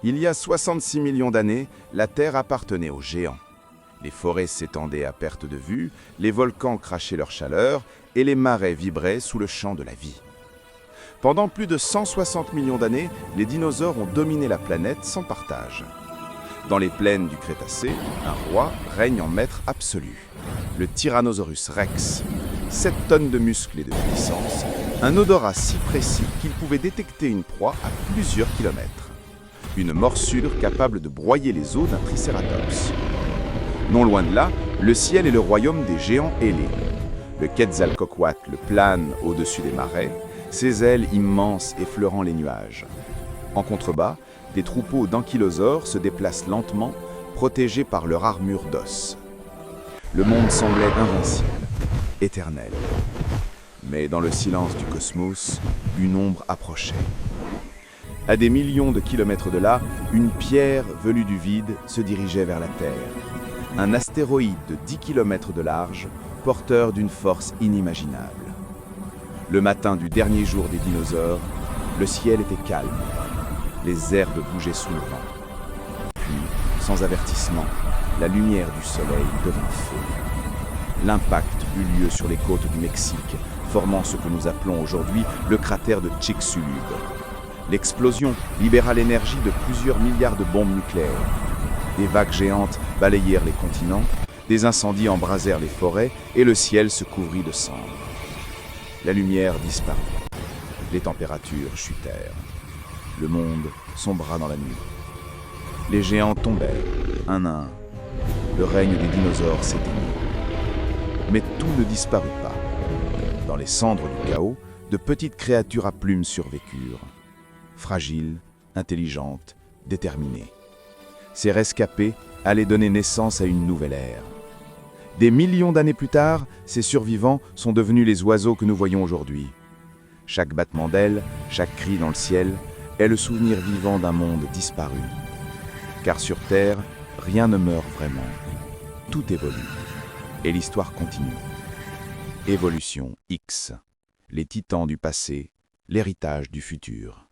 Il y a 66 millions d'années, la Terre appartenait aux géants. Les forêts s'étendaient à perte de vue, les volcans crachaient leur chaleur et les marais vibraient sous le chant de la vie. Pendant plus de 160 millions d'années, les dinosaures ont dominé la planète sans partage. Dans les plaines du Crétacé, un roi règne en maître absolu, le Tyrannosaurus rex. 7 tonnes de muscles et de puissance, un odorat si précis qu'il pouvait détecter une proie à plusieurs kilomètres. Une morsure capable de broyer les os d'un tricératops. Non loin de là, le ciel est le royaume des géants ailés. Le Quetzalcoatl plane au-dessus des marais, ses ailes immenses effleurant les nuages. En contrebas, des troupeaux d'ankylosaures se déplacent lentement, protégés par leur armure d'os. Le monde semblait invincible, éternel. Mais dans le silence du cosmos, une ombre approchait. À des millions de kilomètres de là, une pierre venue du vide se dirigeait vers la Terre. Un astéroïde de 10 km de large, porteur d'une force inimaginable. Le matin du dernier jour des dinosaures, le ciel était calme. Les herbes bougeaient sous le vent. Puis, sans avertissement, la lumière du soleil devint feu. L'impact eut lieu sur les côtes du Mexique, formant ce que nous appelons aujourd'hui le cratère de Chicxulub. L'explosion libéra l'énergie de plusieurs milliards de bombes nucléaires. Des vagues géantes balayèrent les continents, des incendies embrasèrent les forêts et le ciel se couvrit de cendres. La lumière disparut. Les températures chutèrent. Le monde sombra dans la nuit. Les géants tombèrent, un à un. Le règne des dinosaures s'éteignit. Mais tout ne disparut pas. Dans les cendres du chaos, de petites créatures à plumes survécurent. Fragiles, intelligentes, déterminées. Ces rescapés allaient donner naissance à une nouvelle ère. Des millions d'années plus tard, ces survivants sont devenus les oiseaux que nous voyons aujourd'hui. Chaque battement d'ailes, chaque cri dans le ciel, est le souvenir vivant d'un monde disparu. Car sur Terre, rien ne meurt vraiment. Tout évolue. Et l'histoire continue. Évolution X. Les titans du passé, l'héritage du futur.